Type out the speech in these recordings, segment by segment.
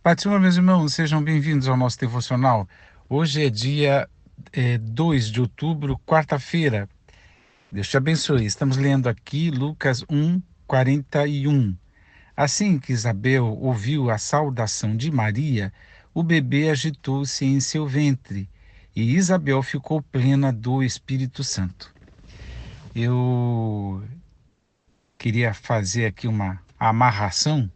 Pai do Senhor, meus irmãos, sejam bem-vindos ao nosso devocional. Hoje é dia 2 de outubro, quarta-feira. Deus te abençoe. Estamos lendo aqui Lucas 1:41. Assim que Isabel ouviu a saudação de Maria, o bebê agitou-se em seu ventre e Isabel ficou plena do Espírito Santo. Eu queria fazer aqui uma amarração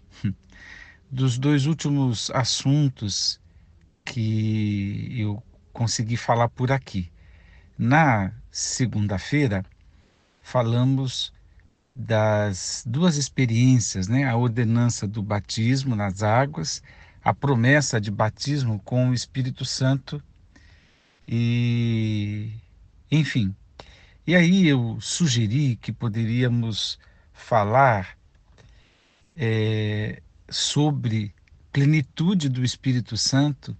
dos dois últimos assuntos que eu consegui falar por aqui. Na segunda-feira, falamos das duas experiências, né? A ordenança do batismo nas águas, a promessa de batismo com o Espírito Santo e, enfim. E aí eu sugeri que poderíamos falar sobre plenitude do Espírito Santo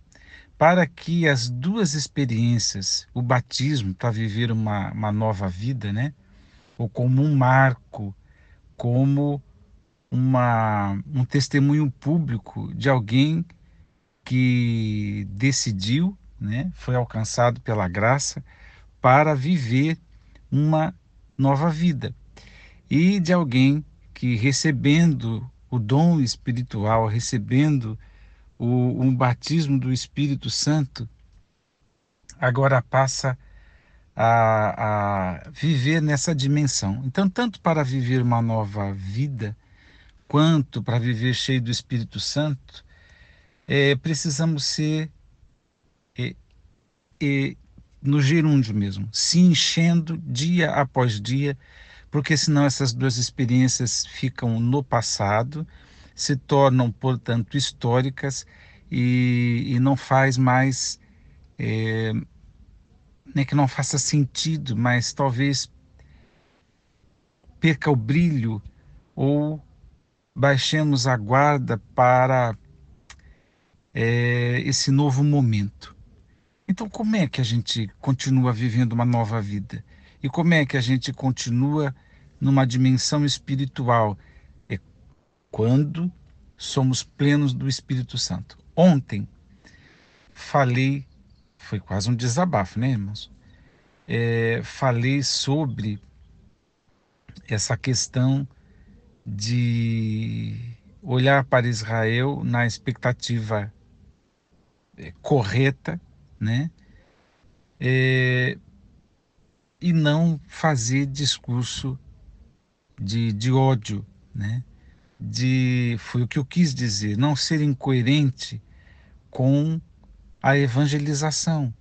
para que as duas experiências, o batismo para viver uma nova vida, né? Ou como um marco, como um testemunho público de alguém que decidiu, né? Foi alcançado pela graça para viver uma nova vida. E de alguém que recebendo o dom espiritual, recebendo um batismo do Espírito Santo, agora passa a viver nessa dimensão. Então, tanto para viver uma nova vida, quanto para viver cheio do Espírito Santo, precisamos ser é, é, no gerúndio mesmo, se enchendo dia após dia, porque senão essas duas experiências ficam no passado, se tornam, portanto, históricas e não faz mais, nem que não faça sentido, mas talvez perca o brilho ou baixemos a guarda para esse novo momento. Então, como é que a gente continua vivendo uma nova vida? E como é que a gente continua numa dimensão espiritual? É quando somos plenos do Espírito Santo. Ontem falei, foi quase um desabafo, né, irmãos? Falei sobre essa questão de olhar para Israel na expectativa correta, né? E não fazer discurso de ódio, né? Foi o que eu quis dizer, não ser incoerente com a evangelização,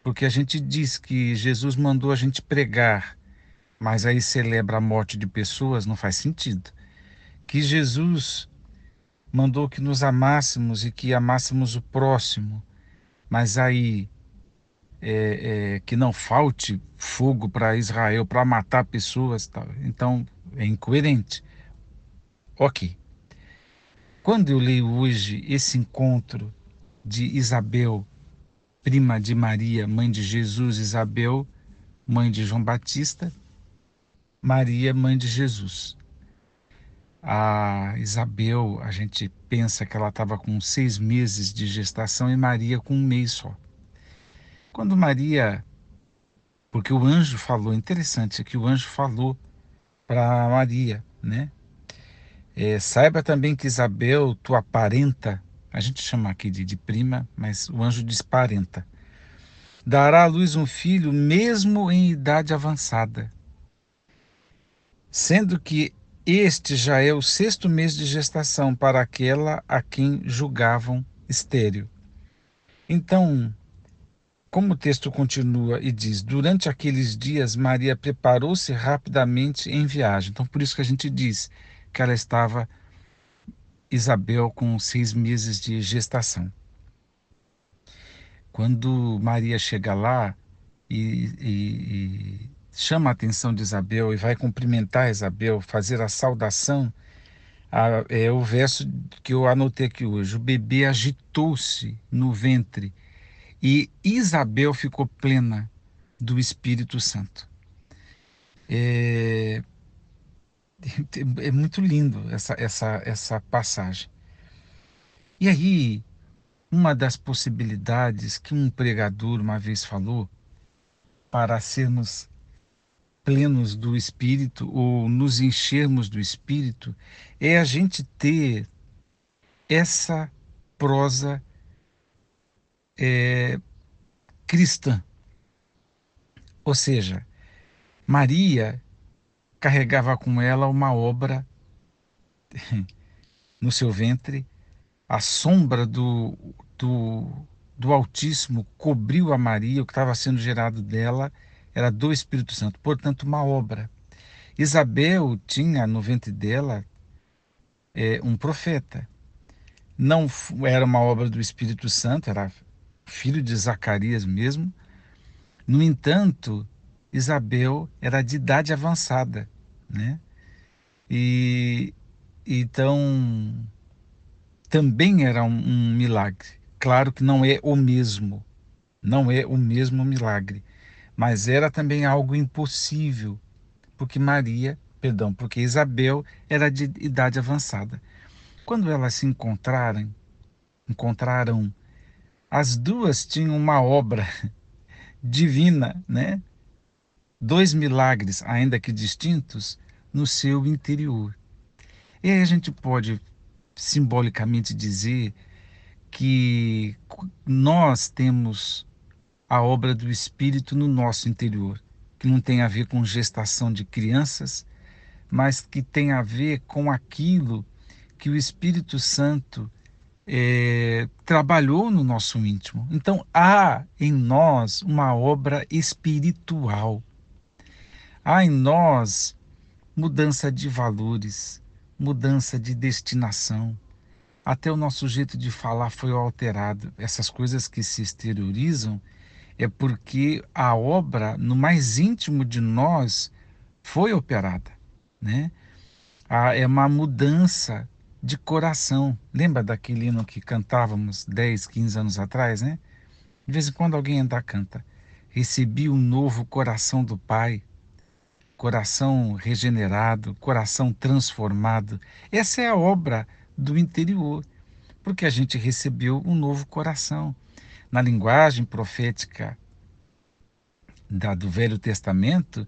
porque a gente diz que Jesus mandou a gente pregar, mas aí celebra a morte de pessoas, não faz sentido. Que Jesus mandou que nos amássemos e que amássemos o próximo, mas aí que não falte fogo para Israel para matar pessoas, tal. Então é incoerente. Ok. Quando eu leio hoje esse encontro de Isabel, prima de Maria, mãe de Jesus, Isabel, mãe de João Batista, Maria, mãe de Jesus. A Isabel, a gente pensa que ela estava com 6 meses de gestação e Maria com 1 mês só. Quando Maria, porque o anjo falou, interessante que o anjo falou para Maria, né? Saiba também que Isabel, tua parenta, a gente chama aqui de prima, mas o anjo diz parenta, dará à luz um filho mesmo em idade avançada, sendo que este já é o 6º mês de gestação para aquela a quem julgavam estéril. Então, como o texto continua e diz, durante aqueles dias Maria preparou-se rapidamente em viagem. Então, por isso que a gente diz que ela estava, Isabel, com 6 meses de gestação. Quando Maria chega lá e chama a atenção de Isabel e vai cumprimentar Isabel, fazer a saudação, é o verso que eu anotei aqui hoje. O bebê agitou-se no ventre e Isabel ficou plena do Espírito Santo. É, é muito lindo essa passagem. E aí, uma das possibilidades que um pregador uma vez falou para sermos plenos do Espírito ou nos enchermos do Espírito é a gente ter essa prosa cristã. Ou seja, Maria carregava com ela uma obra no seu ventre, a sombra do Altíssimo cobriu a Maria, o que estava sendo gerado dela era do Espírito Santo, portanto, uma obra. Isabel tinha no ventre dela um profeta. Não era uma obra do Espírito Santo, era filho de Zacarias mesmo. No entanto, Isabel era de idade avançada, né? E então também era um milagre. Claro que não é o mesmo, não é o mesmo milagre, mas era também algo impossível, porque porque Isabel era de idade avançada. Quando elas se encontraram, as duas tinham uma obra divina, né? Dois milagres, ainda que distintos, no seu interior. E aí a gente pode simbolicamente dizer que nós temos a obra do Espírito no nosso interior, que não tem a ver com gestação de crianças, mas que tem a ver com aquilo que o Espírito Santo trabalhou no nosso íntimo. Então há em nós uma obra espiritual, há em nós mudança de valores, mudança de destinação. Até o nosso jeito de falar foi alterado. Essas coisas que se exteriorizam é porque a obra no mais íntimo de nós foi operada, né? É uma mudança de coração. Lembra daquele hino que cantávamos 10, 15 anos atrás, né? De vez em quando alguém ainda canta. Recebi um novo coração do Pai, coração regenerado, coração transformado. Essa é a obra do interior, porque a gente recebeu um novo coração. Na linguagem profética do Velho Testamento,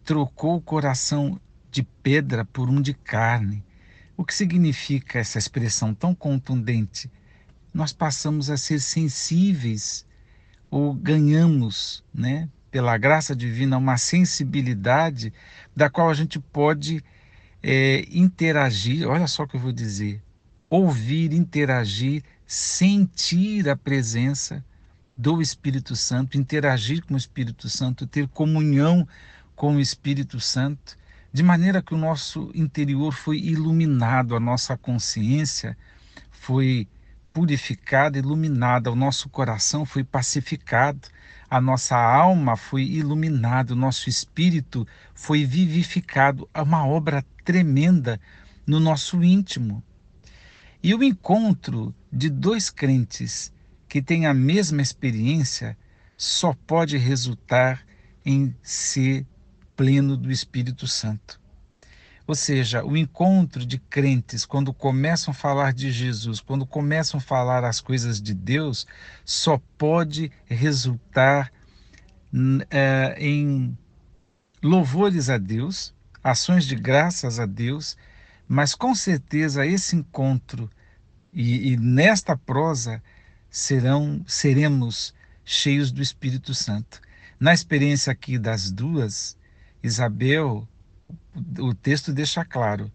trocou o coração de pedra por um de carne. O que significa essa expressão tão contundente? Nós passamos a ser sensíveis ou ganhamos, né, pela graça divina, uma sensibilidade da qual a gente pode interagir. Olha só o que eu vou dizer: ouvir, interagir, sentir a presença do Espírito Santo, interagir com o Espírito Santo, ter comunhão com o Espírito Santo, de maneira que o nosso interior foi iluminado, a nossa consciência foi purificada, iluminada, o nosso coração foi pacificado, a nossa alma foi iluminada, o nosso espírito foi vivificado. É uma obra tremenda no nosso íntimo. E o encontro de dois crentes que têm a mesma experiência só pode resultar em ser pleno do Espírito Santo. Ou seja, o encontro de crentes, quando começam a falar de Jesus, quando começam a falar as coisas de Deus, só pode resultar em louvores a Deus, ações de graças a Deus, mas com certeza esse encontro e nesta prosa seremos cheios do Espírito Santo. Na experiência aqui das duas, Isabel, o texto deixa claro,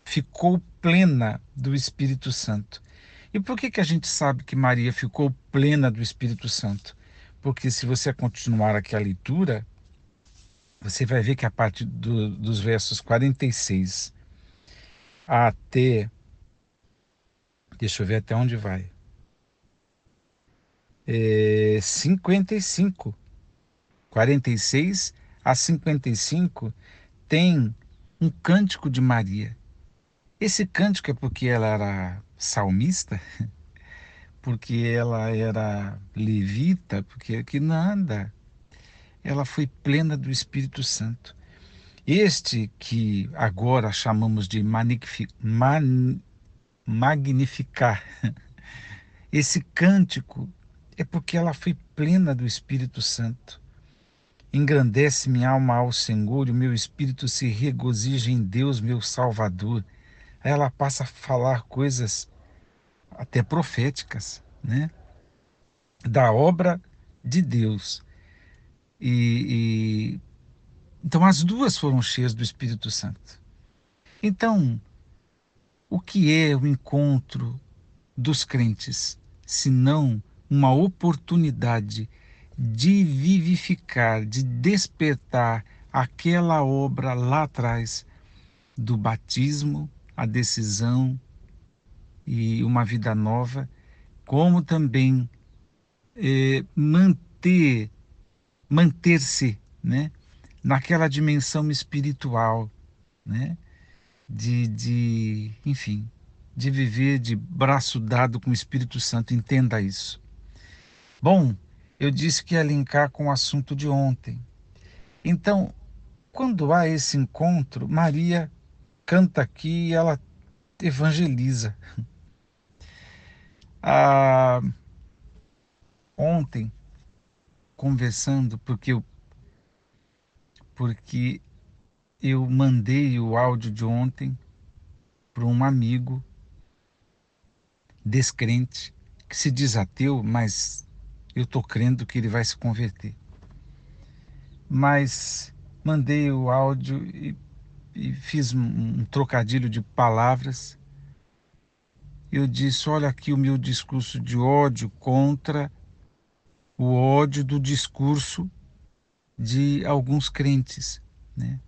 ficou plena do Espírito Santo. E por que a gente sabe que Maria ficou plena do Espírito Santo? Porque se você continuar aqui a leitura, você vai ver que a partir dos versos 46 até, deixa eu ver até onde vai, 55, 46 a 55, tem um cântico de Maria. Esse cântico é porque ela era salmista, porque ela era levita, porque que nada. Ela foi plena do Espírito Santo. Este que agora chamamos de magnificar. Esse cântico é porque ela foi plena do Espírito Santo. Engrandece minha alma ao Senhor, e o meu espírito se regozija em Deus, meu Salvador. Aí ela passa a falar coisas até proféticas, né? Da obra de Deus. Então as duas foram cheias do Espírito Santo. Então, o que é o encontro dos crentes, senão uma oportunidade de vivificar, de despertar aquela obra lá atrás do batismo, a decisão e uma vida nova, como também manter-se, né, naquela dimensão espiritual, né, enfim, de viver de braço dado com o Espírito Santo, entenda isso. Bom, eu disse que ia linkar com o assunto de ontem. Então, quando há esse encontro, Maria canta aqui e ela evangeliza. Ah, ontem, conversando, porque eu mandei o áudio de ontem para um amigo descrente, que se diz ateu, mas eu estou crendo que ele vai se converter. Mas mandei o áudio e fiz um trocadilho de palavras. Eu disse: olha aqui o meu discurso de ódio contra o ódio do discurso de alguns crentes, né?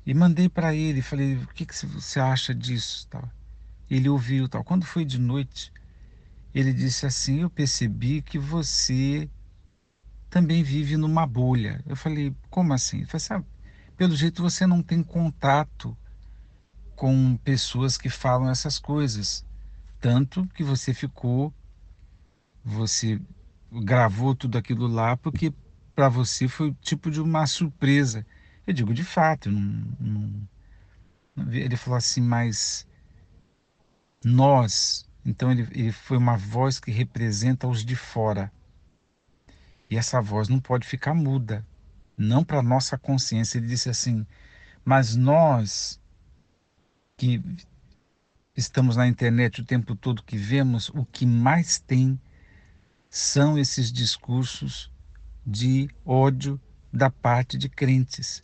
E mandei para ele, falei: o que você acha disso, tal. Ele ouviu, tal. Quando foi de noite, ele disse assim: eu percebi que você também vive numa bolha. Eu falei: como assim? Ele falou assim: pelo jeito você não tem contato com pessoas que falam essas coisas, tanto que você gravou tudo aquilo lá porque para você foi tipo de uma surpresa. Eu digo: de fato, ele falou assim: mas nós. Então ele foi uma voz que representa os de fora. E essa voz não pode ficar muda, não para nossa consciência. Ele disse assim: mas nós que estamos na internet o tempo todo, que vemos, o que mais tem são esses discursos de ódio da parte de crentes.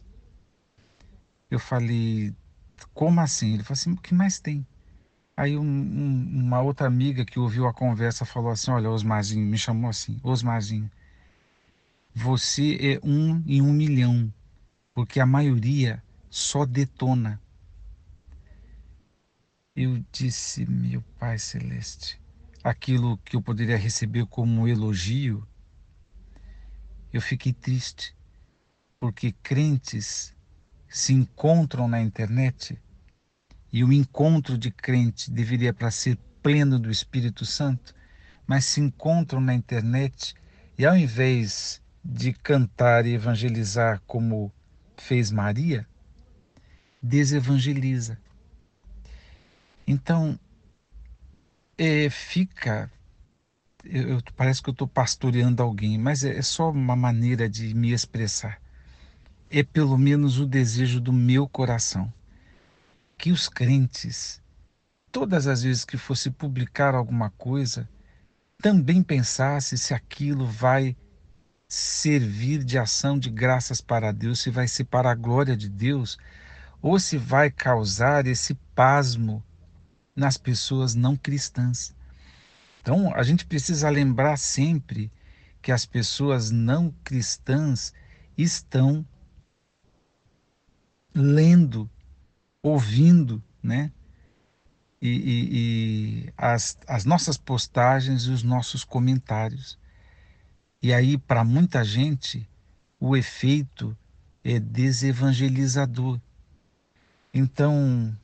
Eu falei: como assim? Ele falou assim: o que mais tem? Aí uma outra amiga que ouviu a conversa falou assim: olha, Osmarzinho, me chamou assim: Osmarzinho, você é um em 1 milhão, porque a maioria só detona. Eu disse: meu Pai Celeste, aquilo que eu poderia receber como um elogio, eu fiquei triste, porque crentes se encontram na internet e o encontro de crente deveria para ser pleno do Espírito Santo, mas se encontram na internet e ao invés de cantar e evangelizar como fez Maria, desevangeliza. Então, fica. Parece que eu estou pastoreando alguém, mas é só uma maneira de me expressar. É pelo menos o desejo do meu coração que os crentes, todas as vezes que fosse publicar alguma coisa, também pensasse se aquilo vai servir de ação de graças para Deus, se vai ser para a glória de Deus, ou se vai causar esse pasmo nas pessoas não cristãs. Então, a gente precisa lembrar sempre que as pessoas não cristãs estão lendo, ouvindo, né? As nossas postagens e os nossos comentários. E aí, para muita gente, o efeito é desevangelizador. Então,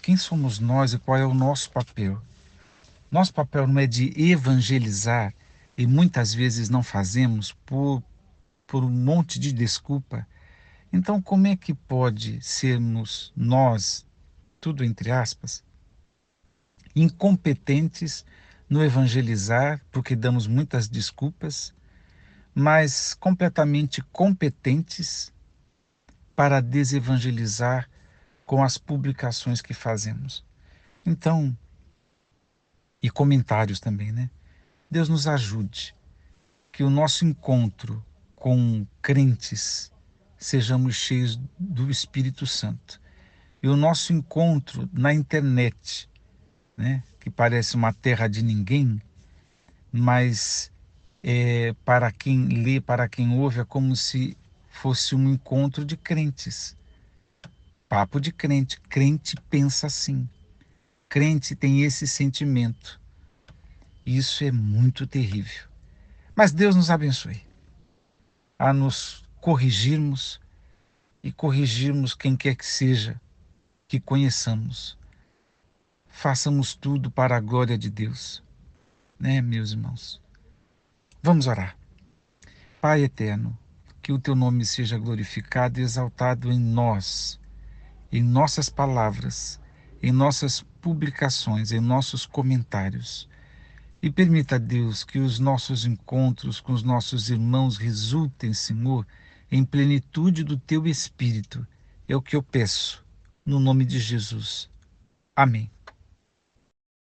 quem somos nós e qual é o nosso papel? Nosso papel não é de evangelizar, e muitas vezes não fazemos por um monte de desculpa. Então, como é que pode sermos nós, tudo entre aspas, incompetentes no evangelizar, porque damos muitas desculpas, mas completamente competentes para desevangelizar com as publicações que fazemos. Então, e comentários também, né? Deus nos ajude, que o nosso encontro com crentes sejamos cheios do Espírito Santo. E o nosso encontro na internet, né, que parece uma terra de ninguém, mas para quem lê, para quem ouve, é como se fosse um encontro de crentes. Papo de crente. Crente pensa assim. Crente tem esse sentimento. Isso é muito terrível. Mas Deus nos abençoe a nos corrigirmos e corrigirmos quem quer que seja que conheçamos. Façamos tudo para a glória de Deus, né, meus irmãos? Vamos orar. Pai eterno, que o teu nome seja glorificado e exaltado em nossas palavras, em nossas publicações, em nossos comentários. E permita, Deus, que os nossos encontros com os nossos irmãos resultem, Senhor, em plenitude do teu Espírito. É o que eu peço, no nome de Jesus. Amém.